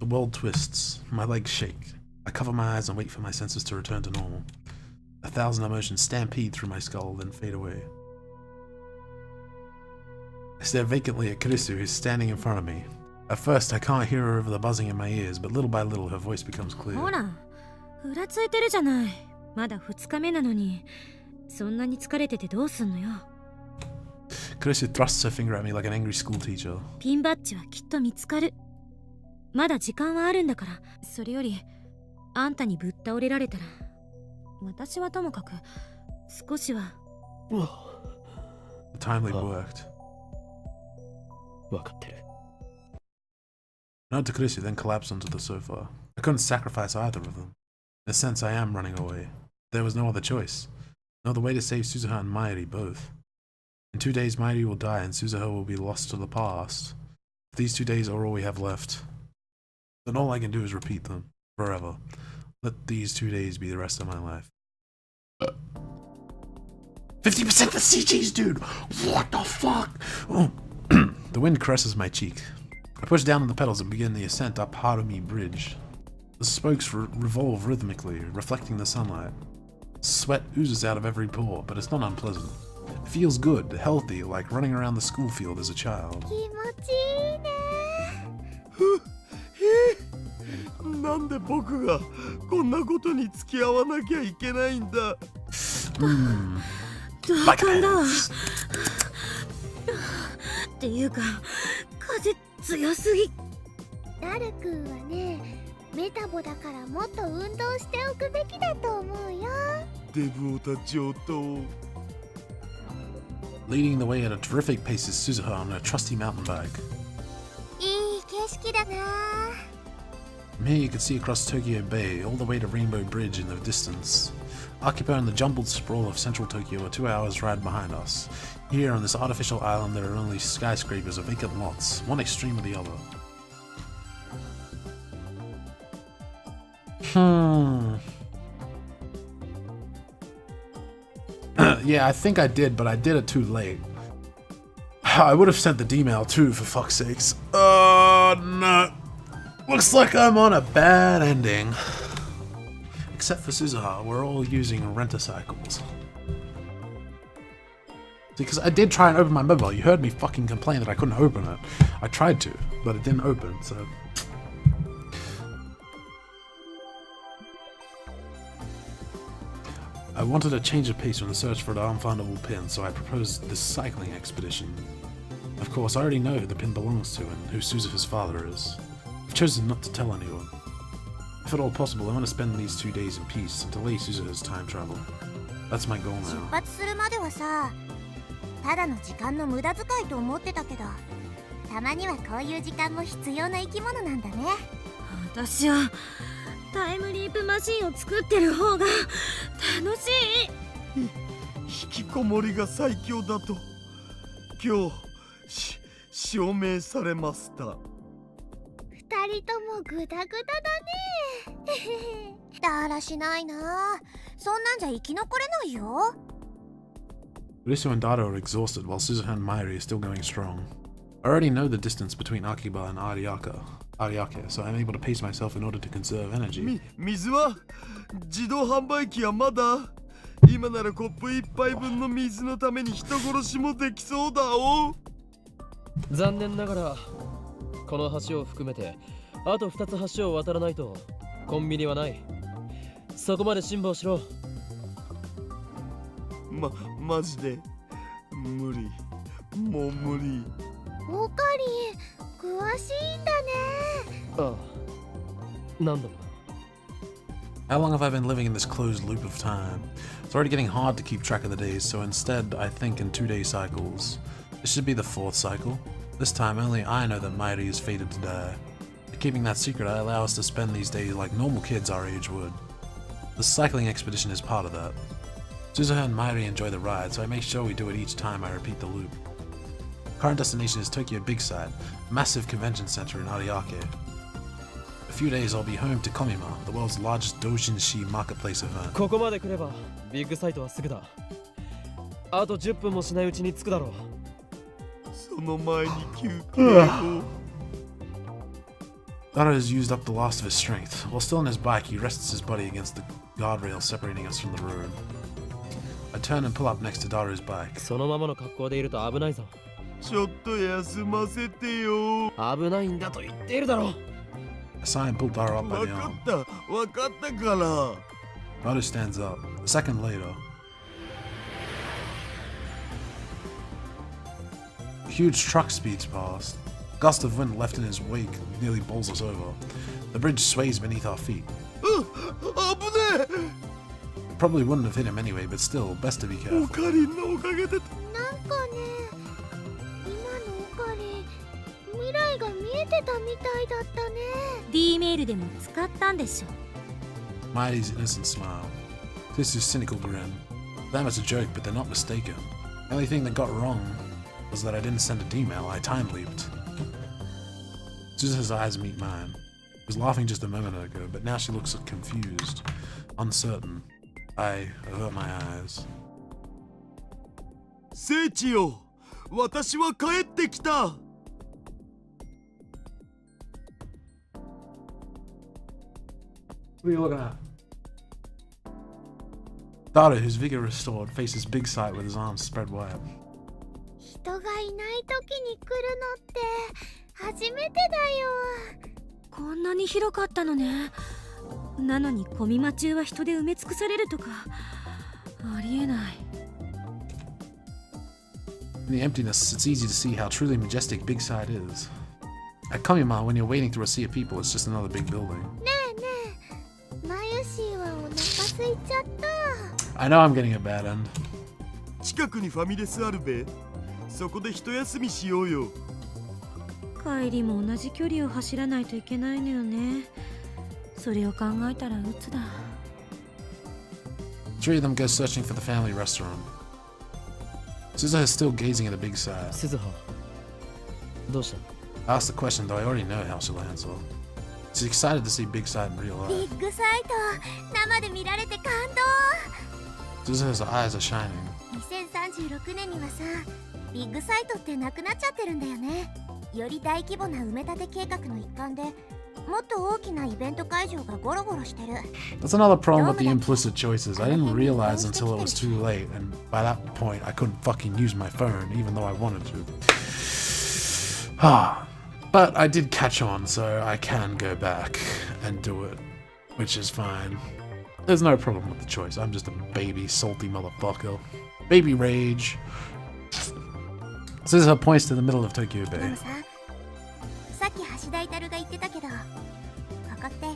The world twists. My legs shake. I cover my eyes and wait for my senses to return to normal. 1,000 emotions stampede through my skull, then fade away. I stare vacantly at Karisu, who's standing in front of me. At first, I can't hear her over the buzzing in my ears, but little by little, her voice becomes clear. ほら、ふらついてるじゃない。まだ2日目なのに、そんなに疲れててどうすんのよ。Karisu thrusts her finger at me like an angry school teacher. ピンバッジはきっと見つかる。まだ時間はあるんだから。それより、あんたにぶっ倒れられたら、私はともかく少しは。The timely worked. わかってる。Nod to Karisu, then collapsed onto the sofa. I couldn't sacrifice either of them. In a sense, I am running away. There was no other choice. No other way to save Suzuha and Mairi both. In 2 days, Mairi will die and Suzuha will be lost to the past. If these 2 days are all we have left, then all I can do is repeat them, forever. Let these 2 days be the rest of my life. 50% the CGs, dude! What the fuck? Oh. The wind caresses my cheek. I push down on the pedals and begin the ascent up Harumi Bridge. The spokes revolve rhythmically, reflecting the sunlight. Sweat oozes out of every pore, but it's not unpleasant. It feels good, healthy, like running around the school field as a child. なんで僕がこんなことに付き合わなきゃいけないんだ。同感だわ。っていうか、風強すぎ。ダル君はね、メタボだからもっと運動しておくべきだと思うよ。デブオタ上等。Leading the way at a terrific pace is Suzuha on her trusty mountain bike. いい景色だな。 From here you can see across Tokyo Bay, all the way to Rainbow Bridge in the distance. Akiba and the jumbled sprawl of central Tokyo are 2 hours' ride behind us. Here on this artificial island there are only skyscrapers or vacant lots, one extreme or the other. Yeah, I think I did, but I did it too late. I would have sent the D-mail too, for fuck's sakes. Oh no. Looks like I'm on a bad ending. Except for Suzuha, we're all using rent-a-cycles. Because I did try and open my mobile. You heard me fucking complain that I couldn't open it. I tried to, but it didn't open, so... I wanted to change the pace from the search for the unfindable pin, so I proposed this cycling expedition. Of course, I already know who the pin belongs to and who Suzuha's father is. I've chosen not to tell anyone. If at all possible, I want to spend these 2 days in peace and delay Suzuha's time travel. That's my goal now. 出発するまではさ、ただの時間の無駄遣いと思ってたけど、たまにはこういう時間も必要な生き物なんだね。私はタイムリープマシンを作ってる方が楽しい。引きこもりが最強だと今日証明されました。2人ともグダグダだね。だらしないな。そんなんじゃ生き残れないよ。Risu and Dado are exhausted while Suzuha and Mairi are still going strong. I already know the distance between Akiba and Ariake, so I'm able to pace myself in order to conserve energy. 水は自動販売機はまだ。今ならコップ1杯分の水のために人殺しもできそうだお。残念ながらこの橋を含めてあと2つ橋を渡らないとコンビニはない。そこまで辛抱しろ。マジで無理。もう無理。オカリン、詳しいんだね。ああ、何度も。 How long have I been living in this closed loop of time? It's already getting hard to keep track of the days, so instead I think in 2-day cycles. This should be the 4th cycle. This time only I know that Mairi is fated to die. By keeping that secret, I allow us to spend these days like normal kids our age would. The cycling expedition is part of that. Suzuha and Mairi enjoy the ride, so I make sure we do it each time I repeat the loop. Current destination is Tokyo Big Side, a massive convention center in Ariake. In a few days I'll be home to Komima, the world's largest doujinshi marketplace event. ここまで来ればビッグサイトはすぐだ。あと10分もしないうちに着くだろう。その前に休憩を。Dara has used up the last of his strength. While still on his bike, he rests his body against the guardrail separating us from the road. I turn and pull up next to Dara's bike. そのままの格好でいると危ないぞ。ちょっと休ませてよ。危ないんだと言っているだろう。I sigh and pull Dara up by わ the か arm. ったわかったから。 Dara stands up. A second later, a huge truck speeds past. A gust of wind left in his wake nearly bowls us over. The bridge sways beneath our feet. あ危ねえ。 Probably wouldn't have hit him anyway, but still, best to be オ careful. カリンのおかげで。なんかね、今のオカリン未来が見えてたみたいだったね。 D メールでも使ったんでしょ。 Miley's innocent smile. This is cynical grin. For them it's a joke, but they're not mistaken. The only thing that got wrong was that I didn't send a D-mail, I time leaped. Suzuha's eyes meet mine. She was laughing just a moment ago, but now she looks confused, uncertain. I avert my eyes. 聖地よ、私は帰ってきた。 What are you looking at? Dara, whose vigor restored, faces big sight with his arms spread wide. 人がいない時に来るのって初めてだよ。こんなに広かったのね。なのにコミマ中は人で埋め尽くされるとかありえない。 In the emptiness, it's easy to see how truly majestic Big Side is. At Komima, when you're waiting through a sea of people, it's just another big building. ねえねえ、マユシーはお腹空いちゃった。 I know I'm getting a bad end. 近くにファミレスあるべ。そこで一休みしようよ。帰りも同じ距離を走らないといけないのよね。それを考えたら鬱だ。 Three of them go searching for the family restaurant. Suzuha is still gazing at the Big Side. 鈴葉どうした I asked the question, though I already know how she'll answer. She's excited to see Big Side in real ビ life. ッグサイト生で見られて感動。 Suzuha's eyes are shining. 2036年にはさ、ビッグサイトってなくなっちゃってるんだよね。より大規模な埋め立て計画の一環でもっと大きなイベント会場がゴロゴロしてる。 That's another problem with the implicit choices. I didn't realize until it was too late, and by that point, I couldn't fucking use my phone, even though I wanted to. But I did catch on, so I can go back and do it, which is fine. There's no problem with the choice. I'm just a baby, salty motherfucker. Baby rage. Suzuha points to the middle of Tokyo で Bay. もさ、さっき橋田イタルが言ってたけど、ここって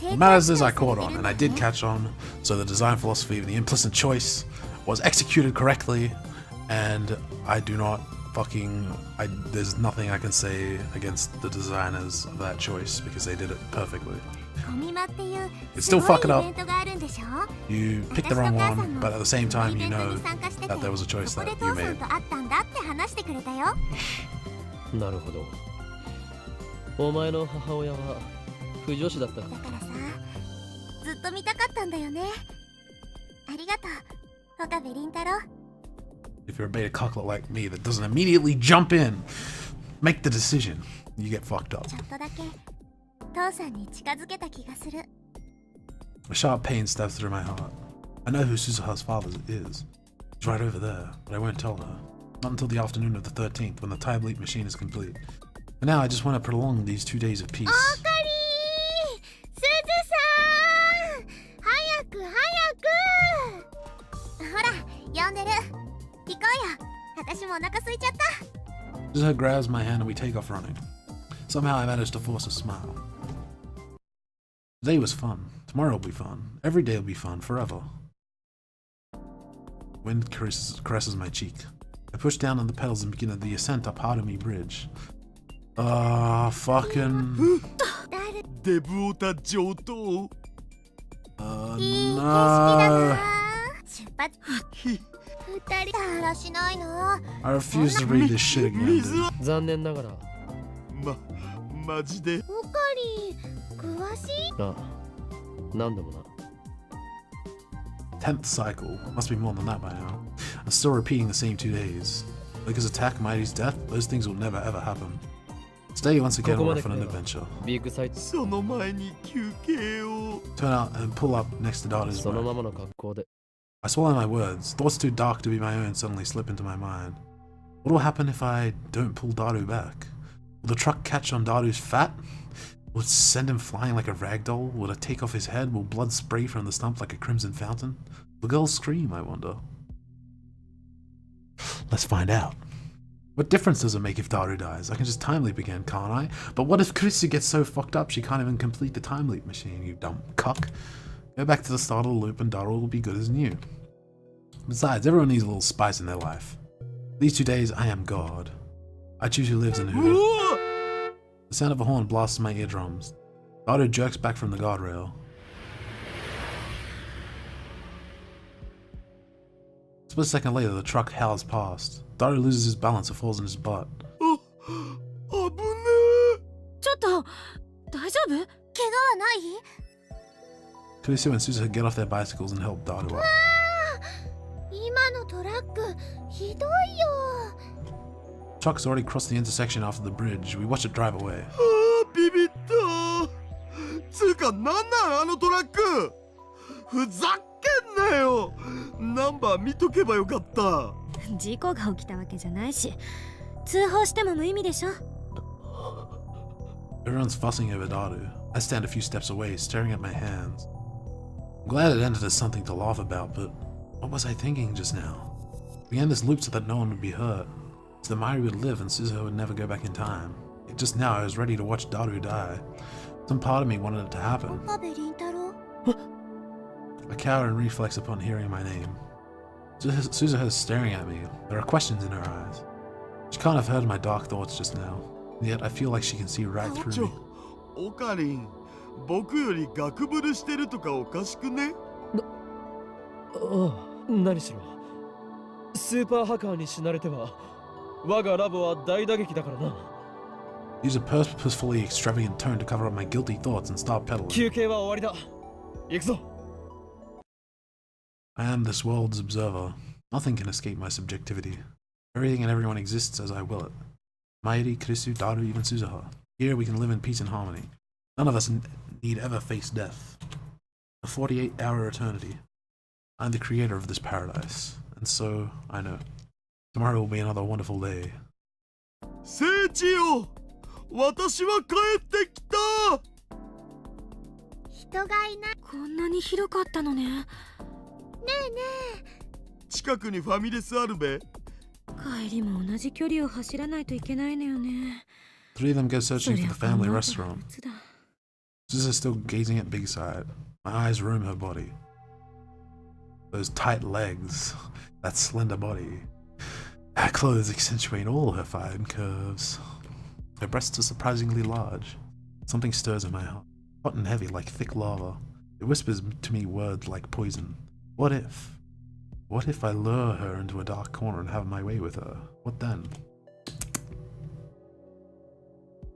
成 What 功 matters is さ I れてる caught んだ on, よ and I ね did catch on, so the design philosophy of the implicit choice was executed correctly, and I do not there's nothing I can say against the designers of that choice, because they did it perfectly. コミマっていう It's す still ごい fucking イ up. ベントがあるんでしょ。 You picked the 私 wrong と母さ one, んも but at the same その time イベ you ント know に参加してて、 that there was a choice そこで that you 父さ made. んと会ったんだって話してくれたよ。なるほどお前の母親は不女子だったかだからさ、ずっと見たかったんだよね。ありがとう、岡部倫太郎。 If you're a beta-cucklet like me that doesn't immediately jump in, make the decision, you get fucked up. ちょっとだけ父さんに近づけた気がする。 A sharp pain stabs through my heart. I know who Suzuha's father is. He's right over there, but I won't tell her. Not until the afternoon of the 13th, when the time leap machine is complete. For now, I just want to prolong these 2 days of peace. オカリー、すずさん、早く早く。ほら、呼んでる。行こうよ。私もお腹空いちゃった。 Suzuha grabs my hand and we take off running. Somehow I manage to force a smile. Today was fun. Tomorrow will be fun. Every day will be fun, forever. Wind caresses my cheek. I push down on the pedals and begin the ascent up Harume Bridge. Fucking... 誰デブオタ上等。いい景色だ no. な。出発。二人だらしないな。 I refuse to read this shit again. 水 dude. は残念ながらマジで。オカリー、詳しい？あ何度もな 10th cycle. Must be more than that by now. I'm still repeating the same 2 days. Like his attack, Mighty's death, those things will never ever happen. Today, once again, ここ we're まで off on 来 an れば adventure. ビッグサイトその前に休憩を。 Turn out and pull up next to Daru's その boat. ままの格好で I swallow my words. Thoughts too dark to be my own suddenly slip into my mind. What will happen if I don't pull Daru back? Will the truck catch on Daru's fat? Will it send him flying like a rag doll? Will it take off his head? Will blood spray from the stump like a crimson fountain? Will the girls scream, I wonder? Let's find out. What difference does it make if Daru dies? I can just time leap again, can't I? But what if Kurisu gets so fucked up she can't even complete the time leap machine, you dumb cuck? Go back to the start of the loop and Daru will be good as new. Besides, everyone needs a little spice in their life. These 2 days, I am God. I choose who lives and who う doesn't. わ The sound of a horn blasts my eardrums. Daru jerks back from the guardrail. A split second later, the truck howls past. Daru loses his balance and falls in his butt. あ、危ねちょっと大丈夫？怪我はない？ Kurisu and Suzuha get off their bicycles and help Daru up. 今のトラックひどいよ。 The truck's already crossed the intersection after the bridge. We watch it drive away. え。あービビった。つうかなんなんあのトラック。ふざけんなよ。ナンバー見とけばよかった。事故が起きたわけじゃないし、通報しても無意味でしょ。 Everyone's fussing over Daru. I stand a few steps away, staring at my hands. I'm glad it ended as something to laugh about, but what was I thinking just now? We end this loop so that no one would be hurt, so that Mairi would live and Suzuha would never go back in time. Yet just now I was ready to watch Daru die. Some part of me wanted it to happen. 岡部倫太郎。 I cower in reflex upon hearing my name. Suzuha is staring at me. There are questions in her eyes. She can't have heard my dark thoughts just now, and yet I feel like she can see right ち through ょ me. オカリン、僕よりガクブルしてるとかおかしくね？ああ何しろスーパーハッカーに死なれては我がラボは大打撃だからな。 Use a purposefully extravagant tone to cover up my guilty thoughts and start pedaling. 休憩は終わりだ。行くぞ。 I am this world's observer. Nothing can escape my subjectivity. Everything and everyone exists as I will it. Mairi, Kurisu, Daru, even Suzuha. Here we can live in peace and harmony. None of us need ever face death. A 48-hour eternity. I'm the creator of this paradise, and so I know. Tomorrow will be another wonderful day. 聖地よ、私は帰ってきた。人がいない。こんなに広かったのね。ねえね近くにファミレスあるべ。帰りも同じ距離を走らないといけないのよね。 Three of them go そ searching り for ゃ the こ family の後は restaurant. 別だ。 Suzuha's still gazing at Big Side. My eyes roam her body. Those tight legs, that slender body. Her clothes accentuate all her fine curves. Her breasts are surprisingly large. Something stirs in my heart, hot and heavy like thick lava. It whispers to me words like poison. What if? What if I lure her into a dark corner and have my way with her? What then?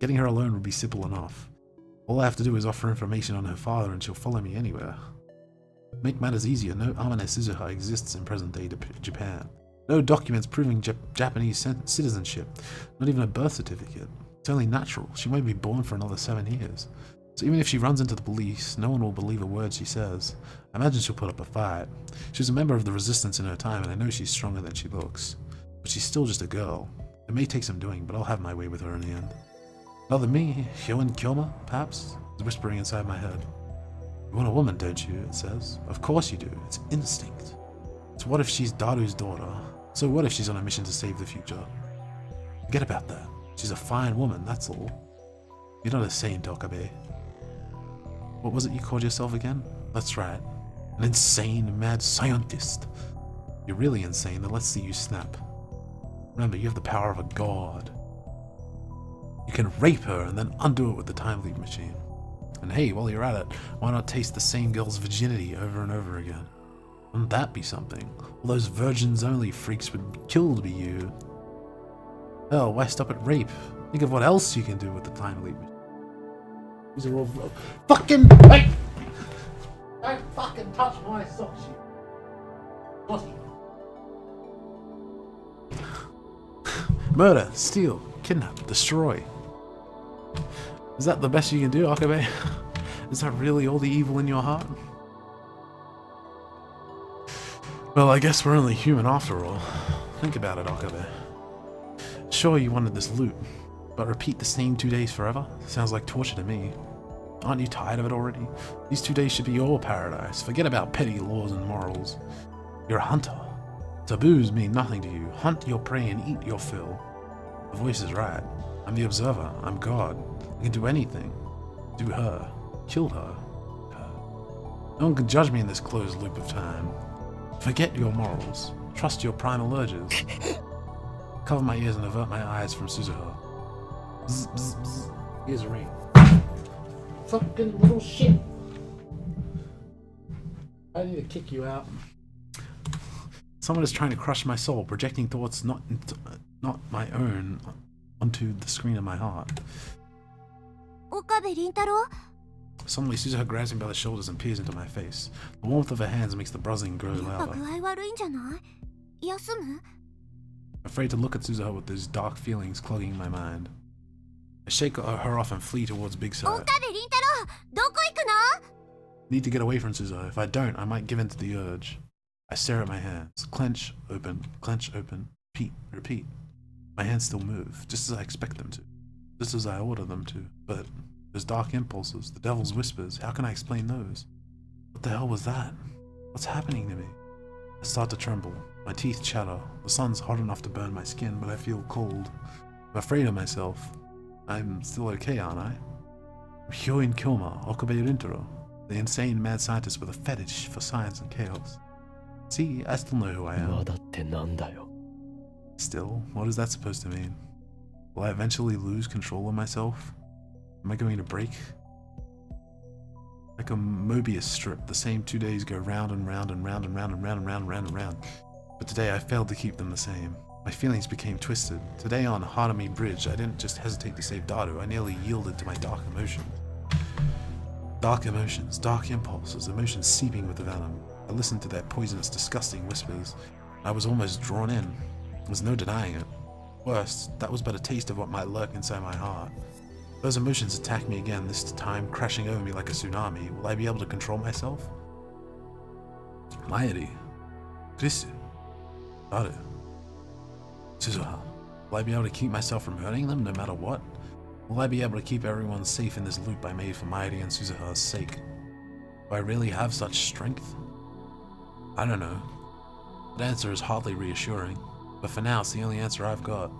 Getting her alone would be simple enough. All I have to do is offer information on her father and she'll follow me anywhere. To make matters easier, no Amane Suzuha exists in present-day Japan. No documents proving Japanese citizenship, not even a birth certificate. It's only natural. She might be born for another 7 years. So even if she runs into the police, no one will believe a word she says. I imagine she'll put up a fight. She was a member of the resistance in her time, and I know she's stronger than she looks. But she's still just a girl. It may take some doing, but I'll have my way with her in the end. Rather me, Hyoen Kyoma, perhaps, is whispering inside my head. You want a woman, don't you? It says. Of course you do. It's instinct. So what if she's Daru's daughter? So what if she's on a mission to save the future? Forget about that. She's a fine woman, that's all. You're not a saint, Okabe. What was it you called yourself again? That's right. An insane, mad scientist. You're really insane, then let's see you snap. Remember, you have the power of a god. You can rape her and then undo it with the time leap machine. And hey, while you're at it, why not taste the same girl's virginity over and over again? Wouldn't that be something? All those virgins-only freaks would kill to be you. Hell, why stop at rape? Think of what else you can do with the time leap machine. These are all fucking wait! Don't fucking touch my socks, you naughty. Murder, steal, kidnap, destroy. Is that the best you can do, Okabe? Is that really all the evil in your heart? Well, I guess we're only human after all. Think about it, Okabe. Sure, you wanted this loot, but repeat the same 2 days forever? Sounds like torture to me. Aren't you tired of it already? These 2 days should be your paradise. Forget about petty laws and morals. You're a hunter. Taboos mean nothing to you. Hunt your prey and eat your fill. The voice is right. I'm the observer. I'm God. I can do anything. Do her. Kill her. No one can judge me in this closed loop of time. Forget your morals. Trust your primal urges. Cover my ears and avert my eyes from Suzuha. Bzz, bzz, bzz. Ears ring. Fucking little shit. I need to kick you out. Someone is trying to crush my soul, projecting thoughts not my own onto the screen of my heart. Okabe Rintaro? Suddenly, Suzuha grabs me by the shoulders and peers into my face. The warmth of her hands makes the buzzing grow やっぱ louder. 具合悪いんじゃない？休む？ Afraid to look at Suzuha with those dark feelings clogging my mind. I shake her off and flee towards Big Side. 岡部倫太郎、どこ行くの？ Need to get away from Suzuha. If I don't, I might give in to the urge. I stare at my hands. Clench, open, repeat, repeat. My hands still move, just as I expect them to. Just as I order them to. But those dark impulses, the devil's whispers, how can I explain those? What the hell was that? What's happening to me? I start to tremble. My teeth chatter. The sun's hot enough to burn my skin, but I feel cold. I'm afraid of myself. I'm still okay, aren't I? I'm Hyoin Kyoma, Okabe Rintaro, the insane mad scientist with a fetish for science and chaos. See, I still know who I am. まだってなんだよ。 Still, what is that supposed to mean? Will I eventually lose control of myself? Am I going to break? Like a Mobius strip, the same 2 days go round and round and round and round and round and round and round and round. But today I failed to keep them the same. My feelings became twisted. Today on Harami Bridge, I didn't just hesitate to save Daru, I nearly yielded to my dark emotions. Dark emotions, dark impulses, emotions seeping with the venom. I listened to their poisonous, disgusting whispers. I was almost drawn in. There's no denying it. Worse, that was but a taste of what might lurk inside my heart. Those emotions attack me again, this time crashing over me like a tsunami. Will I be able to control myself? Maeri. Krisu. Daru. Suzuha. Will I be able to keep myself from hurting them no matter what? Will I be able to keep everyone safe in this loop I made for Maeri and Suzuha's sake? Do I really have such strength? I don't know. That answer is hardly reassuring, but for now it's the only answer I've got.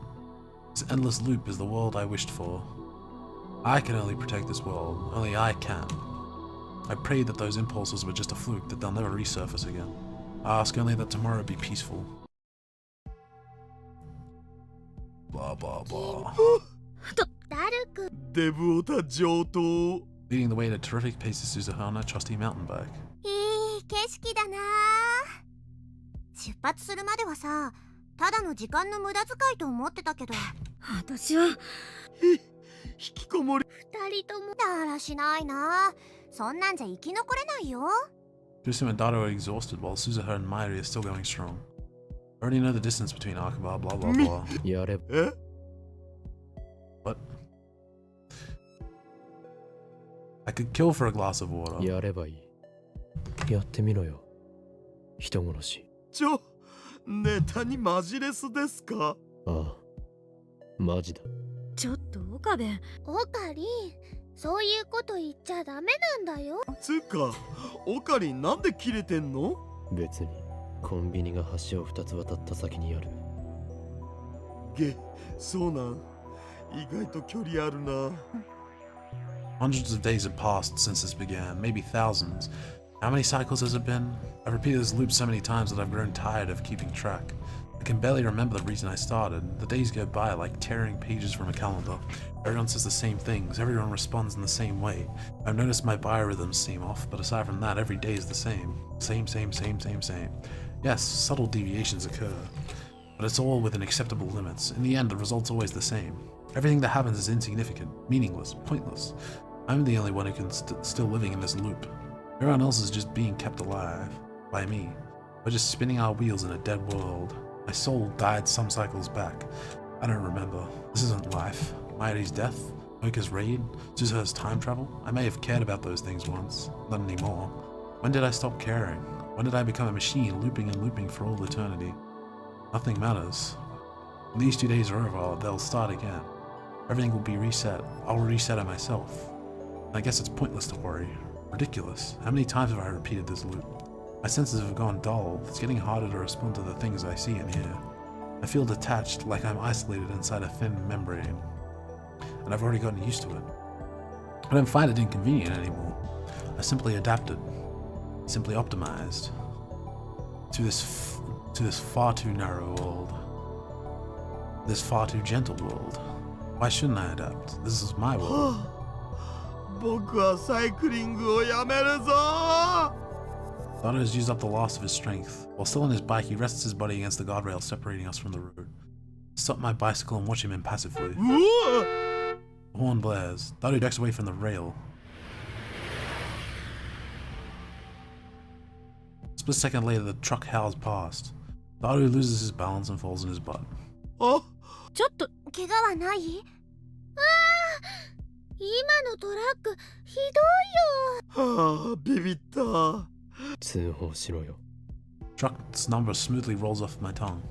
This endless loop is the world I wished for. I can only protect this world, only I can. I prayed that those impulses were just a fluke, that they'll never resurface again. I ask only that tomorrow be peaceful. Blah blah blah. ダルク。デブオタ上等。 Leading the way at a terrific pace is Suzuha on a trusty mountain bike. いい景色だな。出発するまではさ、ただの時間の無駄遣いと思ってたけど。私は引きこもり。二人ともだらしないな。そんなんじゃ生き残れないよ。 Krisu and Daru are exhausted while Suzuha and Maeri are still going strong. I already know the distance between Okabe, blah blah blah. やれば。え？ What? I could kill for a glass of water. やればいい。やってみろよ。人殺し。ネタにマジレスですか？ああ。マジだ。ちょっと岡部。オカリン、そういうこと言っちゃダメなんだよ。つうか、オカリンなんでキレてんの？別にコンビニが橋を2つ渡った先にある。そうなん。意外と距離あるな。Hundreds of days have passed since this began, maybe thousands. How many cycles has it been? I've repeated this loop so many times that I've grown tired of keeping track. I can barely remember the reason I started. The days go by like tearing pages from a calendar. Everyone says the same things, everyone responds in the same way. I've noticed my biorhythms seem off, but aside from that, every day is the same. Same. Yes, subtle deviations occur, but it's all within acceptable limits. In the end, the result's always the same. Everything that happens is insignificant, meaningless, pointless. I'm the only one who can still living in this loop. Everyone else is just being kept alive. By me. We're just spinning our wheels in a dead world. My soul died some cycles back. I don't remember. This isn't life. Maeri's death? Oka's raid? Suzuha's time travel? I may have cared about those things once, not anymore. When did I stop caring? When did I become a machine looping and looping for all eternity? Nothing matters. When these 2 days are over, they'll start again. Everything will be reset. I'll reset it myself. I guess it's pointless to worry. Ridiculous. How many times have I repeated this loop? My senses have gone dull. It's getting harder to respond to the things I see and hear. I feel detached, like I'm isolated inside a thin membrane. And I've already gotten used to it. I don't find it inconvenient anymore. I simply adapted. Simply optimized. To this far too narrow world. This far too gentle world. Why shouldn't I adapt? This is my world. 僕はサイクリングをやめるぞ。 Dado has used up the last of his strength. While still on his bike, he rests his body against the guardrail separating us from the road. Stop my bicycle and watch him impassively. The horn blares. Dado ducks away from the rail. A split second later, the truck howls past. Dado loses his balance and falls on his butt. あ、ちょっと怪我はない？今のトラックひどいよ。はあ、ビビった。通報しろよ。 Truck's number smoothly rolls off my tongue.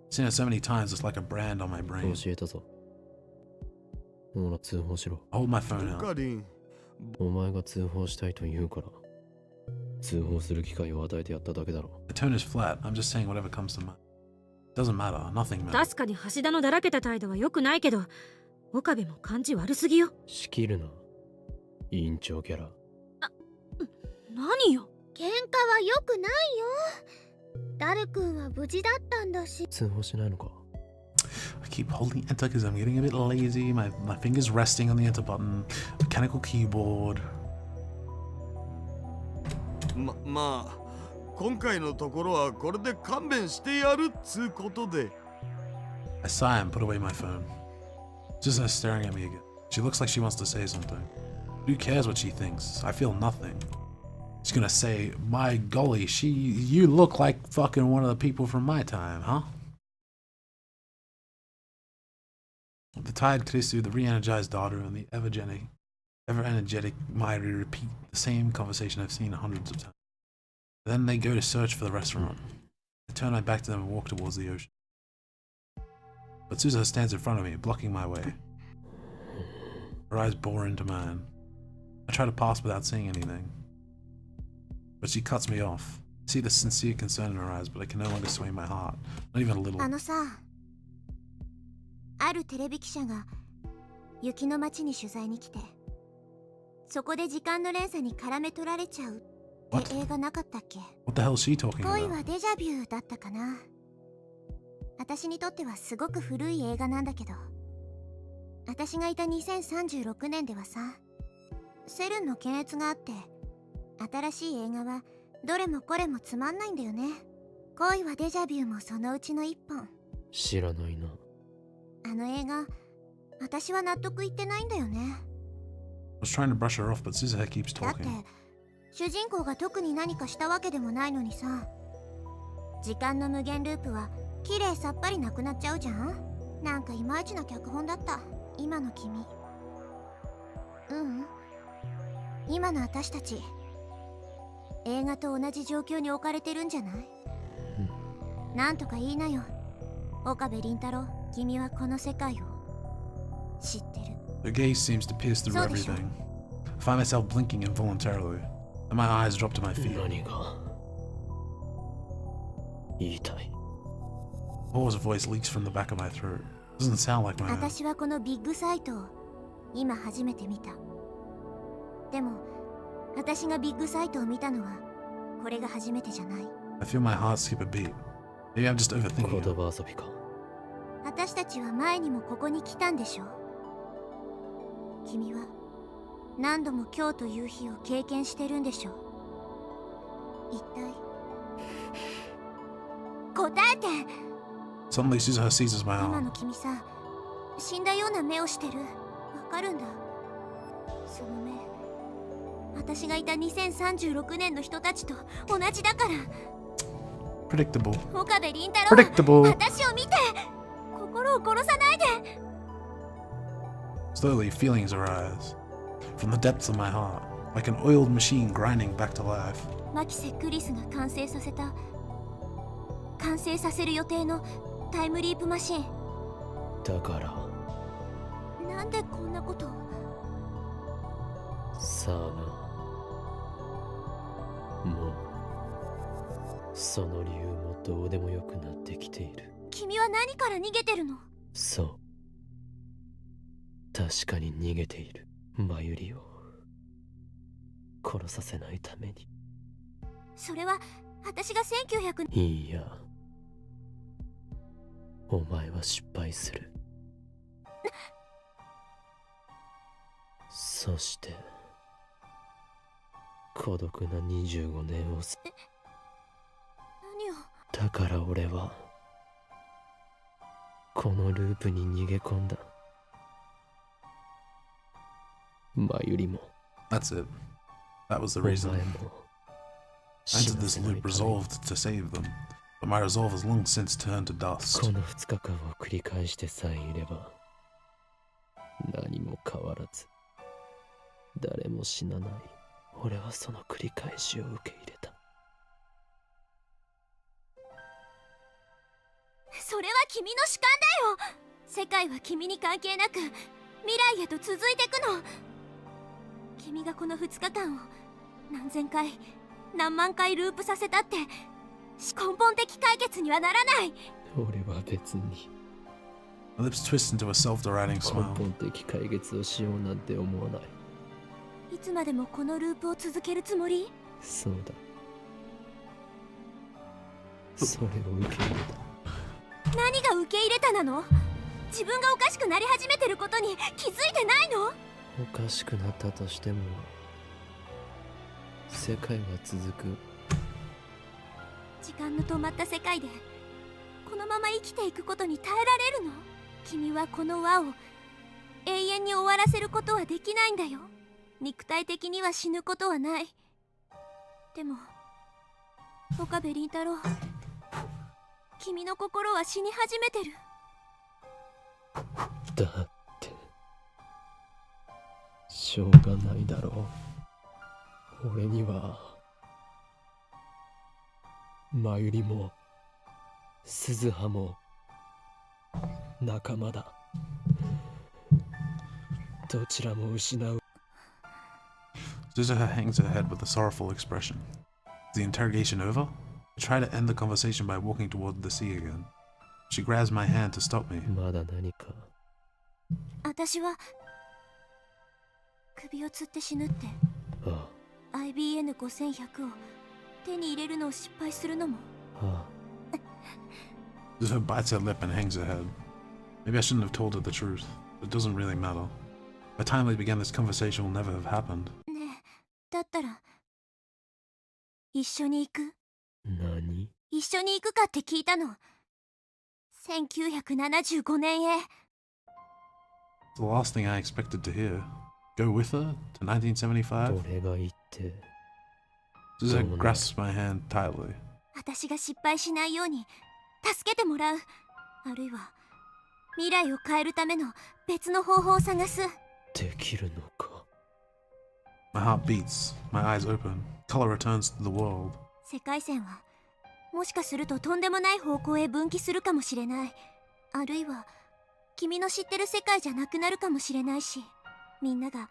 Seen it so many times, it's like a brand on my brain. 教えたぞ。ほら通報しろ。 I hold my phone オカ out. リン、お前が通報したいと言うから通報する機会を与えてやっただけだろ。 The tone is flat. I'm just saying whatever comes to mind. Doesn't matter. Nothing matters. 確かに橋田のだらけた態度は良くないけど、岡部も感じ悪すぎよ。仕切るな。委員長キャラ。何よ。喧嘩は良くないよ。ダル君は無事だったんだし。通報しないのか。 I keep holding enter because I'm getting a bit lazy. My finger's resting on the enter button. Mechanical keyboard. まあ今回のところはこれで勘弁してやるっつうことで。 I sigh and put away my phone. Suzuha is staring at me again. She looks like she wants to say something. Who cares what she thinks? I feel nothing. She's gonna say, my golly, you look like fucking one of the people from my time, huh? The tired Krisu, the re-energized daughter, and the ever-energetic Mairi repeat the same conversation I've seen hundreds of times. Then they go to search for the restaurant. I turn my back to them and walk towards the ocean. But Suzuha stands in front of me, blocking my way. Her eyes bore into mine. I try to pass without saying anything. But she cuts me off. I see the sincere concern in her eyes, but I can no longer sway my heart. Not even a little. あのさ、あるテレビ記者が雪の街に取材に来て、そこで時間の連鎖に絡め取られちゃうって映画なかったっけ？ What the hell is she talking 恋 about? はデジャビューだったかな。私にとってはすごく古い映画なんだけど、私がいた2036年ではさ、セルンの検閲があって、新しい映画はどれもこれもつまんないんだよね。恋はデジャビューもそのうちの一本。知らないな。あの映画、私は納得いってないんだよね。I was trying to brush her off, but Suzuha keeps だって talking. 主人公が特に何かしたわけでもないのにさ、時間の無限ループは綺麗さっぱりなくなっちゃうじゃん。なんかいまいちな脚本だった、今の君。今の私たち、映画と同じ状況に置かれてるんじゃない？なんとか言いなよ、岡部倫太郎。君はこの世界を知ってる。 Her gaze seems to pierce through everything. I find myself blinking involuntarily, and my eyes drop to my feet. 何が言いたい？ Paul's voice leaks from the back of my throat. Doesn't sound like my own. 私はこのビッグサイトを今初めて見た。でも私がビッグサイトを見たのはこれが初めてじゃない。 I feel my heart skip a beat. Maybe I'm just overthinking 言 it. 葉遊びか。私たちは前にもここに来たんでしょ。君は何度も今日という日を経験してるんでしょ。一体答えて。 Suddenly, Suzuha seizes my 今 arm. の君さ、死んだような目をしてる。わかるんだ。その目、私がいた2036年の人たちと同じだから。 Predictable. 岡部倫太郎、 Predictable. 私を見て。心を殺さないで。Slowly, feelings arise. From the depths of my heart, like an oiled machine grinding back to life. マキセ・クリスが完成させる予定のタイムリープマシン。だからなんでこんなことを。さあな、もうその理由もどうでもよくなってきている。君は何から逃げてるの？そう、確かに逃げている。マユリを殺させないために。それは私が1900。いいや、お前は失敗する。そして孤独な25年を何を。だから俺はこのループに逃げ込んだ。マユリも That's it. That was the お前 reason. も I entered this loop resolved to save them, but my resolve has long since turned to dust. この2日間を繰り返してさえいれば何も変わらず誰も死なない。俺はその繰り返しを受け入れた。それは君の主観だよ。世界は君に関係なく未来へと続いていくの。君がこの2日間を何千回何万回ループさせたって根本的解決にはならない。俺は別に My lips twist into a self-deriding 根 smile. 本的解決をしようなんて思わない。いつまでもこのループを続けるつもり？そうだ、それを受け入れた。何が受け入れたなの？自分がおかしくなり始めてることに気づいてないの？おかしくなったとしても世界は続く。時間の止まった世界でこのまま生きていくことに耐えられるの？君はこの輪を永遠に終わらせることはできないんだよ。肉体的には死ぬことはない。でも岡部倫太郎、君の心は死に始めてる。だってしょうがないだろう。俺にはマユリも鈴葉も仲間だ。どちらも失う。 Suzuha hangs her head with a sorrowful expression. Is the interrogation over? I try to end the conversation by walking toward the sea again. She grabs my hand to stop me. まだ何か。私は首を吊って死ぬって。あ IBN5100 を手に入れるのを失敗するのも。あ、 Suzuha bites her lip and hangs her head. Maybe I shouldn't have told her the truth. It doesn't really matter. By the time we began this conversation will never have happened. ねえ、だったら一緒に行く？何？一緒に行くかって聞いたの。1975年へ。 It's the last thing I expected to hear. Go with her to 1975? 俺が言って Suzuha Don't grasps my hand tightly. 私が失敗しないように助けてもらう。あるいは未来を変えるための別の方法を探す。できるのか。 My heart beats, my eyes open. Color returns to the world. 世界線はもしかするととんでもない方向へ分岐するかもしれない。あるいは君の知ってる世界じゃなくなるかもしれないし、みんなが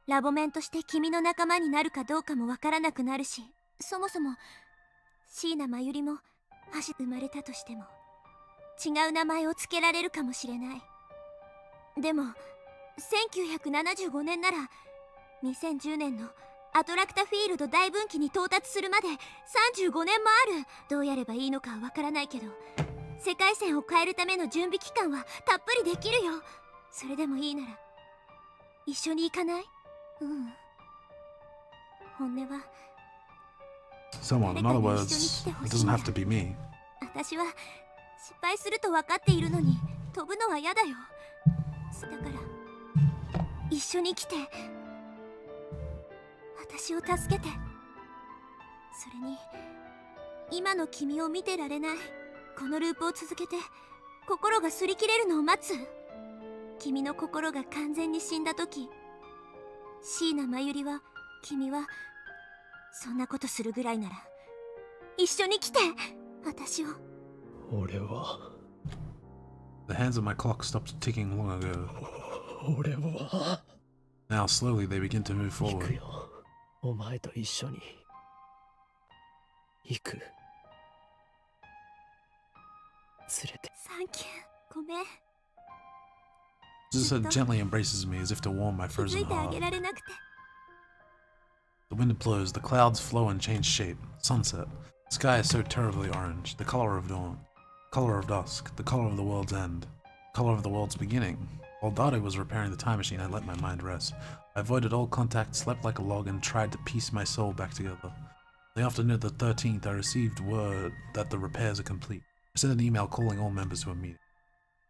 ラボメンとして君の仲間になるかどうかもわからなくなるし、そもそも椎名真由里も生まれたとしても違う名前を付けられるかもしれない。でも1975年なら2010年のアトラクタフィールド大分岐に到達するまで35年もある。どうやればいいのかはわからないけど、世界線を変えるための準備期間はたっぷりできるよ。それでもいいなら一緒に行かない？うん。本音は Someone, in other words, it doesn't have to be me. 私は失敗すると分かっているのに飛ぶのは嫌だよ。だから一緒に来て、私を助けて。それに今の君を見てられない。このループを続けて心が擦り切れるのを待つ。君の心が完全に死んだ時、椎名真由里は君はそんなことするぐらいなら一緒に来て、私を。俺は The hands of my clock stopped ticking long ago. 俺は Now slowly they begin to move 行く forward. よ。お前と一緒に行く。連れて。サンキュー、ごめん。 Suzuha gently embraces me as if to warm my 気づ frozen いてあ heart. げられなくて。 The wind blows, the clouds flow and change shape. Sunset. The sky is so terribly orange, the color of dawn, color of dusk, the color of the world's end, color of the world's beginning. While Dado was repairing the time machine, I let my mind rest. I avoided all contact, slept like a log, and tried to piece my soul back together. The afternoon of the 13th, I received word that the repairs are complete. I sent an email calling all members to a meeting.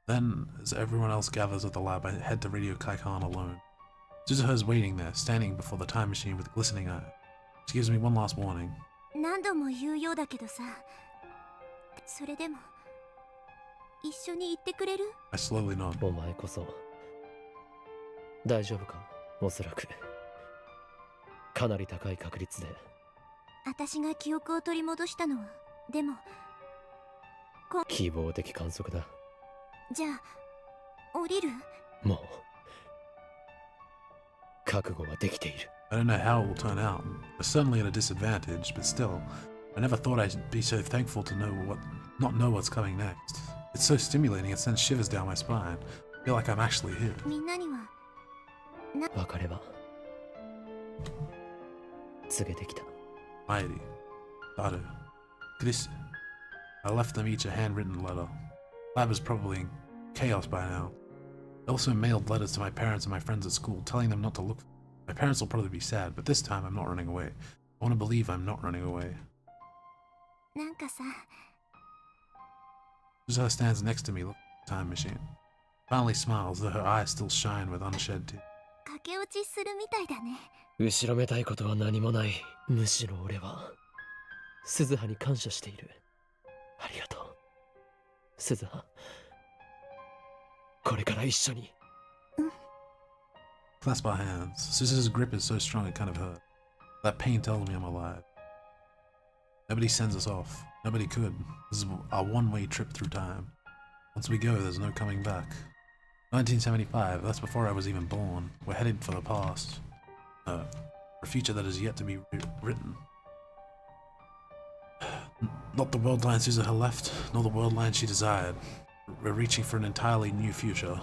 Then, as everyone else gathers at the lab, I head to Radio Kaikan alone. Suzuha is waiting there, standing before the time machine with a glistening eye. She gives me one last warning. 何度も言うようだけどさ、それでも一緒に行ってくれる？ I slowly nod. お前こそ大丈夫か？おそらくかなり高い確率で。私が記憶を取り戻したのは、でも希望的観測だ。じゃあ降りる？もう覚悟はできている。 I don't know how it will turn out. We're certainly at a disadvantage, but still, I never thought I'd be so thankful to not know what's coming next. It's so stimulating, it sends shivers down my spine. I feel like I'm actually here. みんなには別れは告げてきた。 Mighty. Dado. Chris. I left them each a handwritten letter. Lab is probably in chaos by now. I also mailed letters to my parents and my friends at school, telling them not to look. My parents will probably be sad, but this time I'm not running away. I want to believe I'm not running away. なんかさ、 Suzuha stands next to me, looking at the time machine. Finally smiles, though her eyes still shine with unshed tears. 駆け落ちするみたいだね。後ろめたいことは何もない。むしろ俺は鈴葉に感謝している。ありがとう鈴葉。これから一緒に。Clasp our hands. Suzuha's grip is so strong it kind of hurt. That pain tells me I'm alive. Nobody sends us off. Nobody could. This is a one-way trip through time. Once we go, there's no coming back. 1975, that's before I was even born. We're headed for the past. No, for a future that is yet to be written. Not the world line Suzuha left, nor the world line she desired. We're reaching for an entirely new future.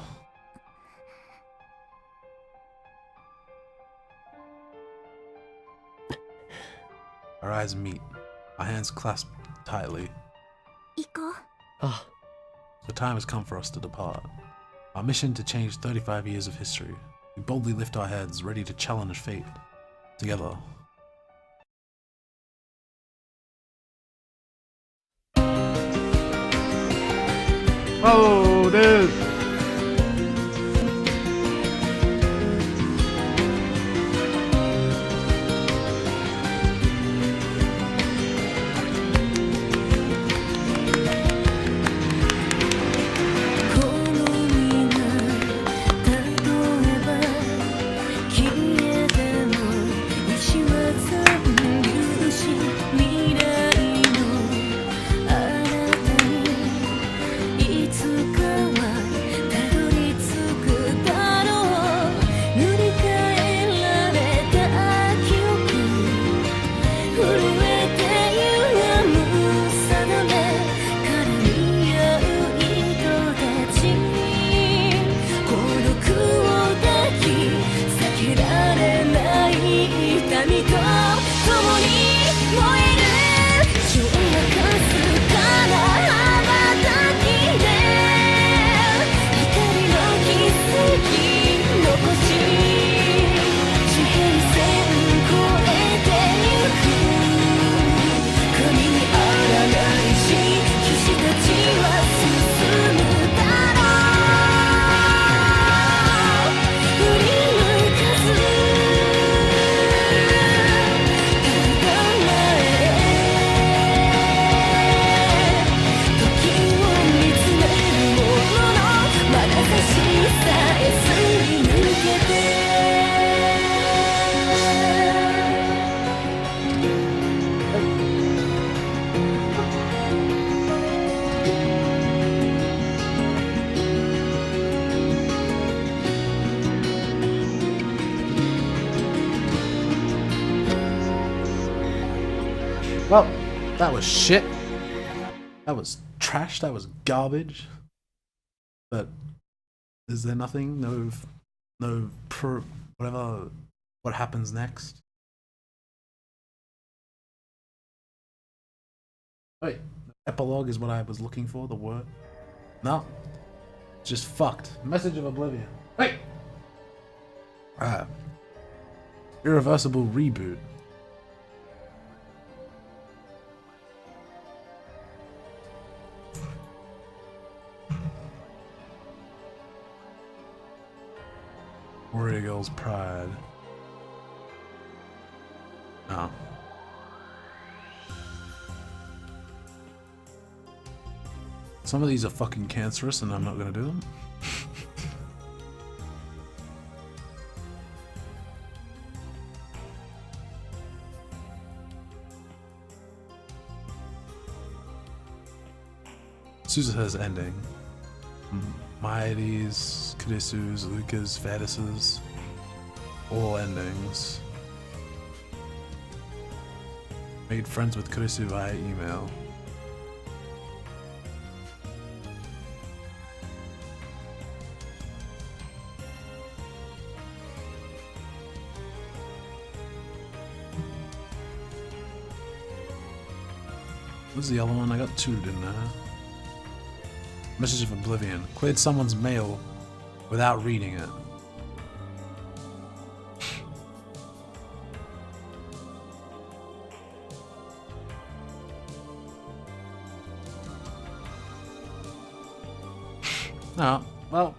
Our eyes meet. Our hands clasp tightly. 行こう。あ、 The time has come for us to depart. Our mission to change 35 years of history. We boldly lift our heads, ready to challenge fate. Together. Oh, this. いつかは Well, that was shit. That was trash. That was garbage. But is there nothing? Whatever. What happens next? Wait, epilogue is what I was looking for. The word. No, just fucked. Message of Oblivion. Wait. Irreversible reboot. Warrior Girl's Pride. No. Some of these are fucking cancerous and I'm not gonna do them. Suzuha's ending. Maedes, Kurisu's, Luca's, Fadis's. All endings. Made friends with Kurisu via email. What was the other one? I got two, didn't I? Message of Oblivion. Cleared someone's mail without reading it. Oh, well,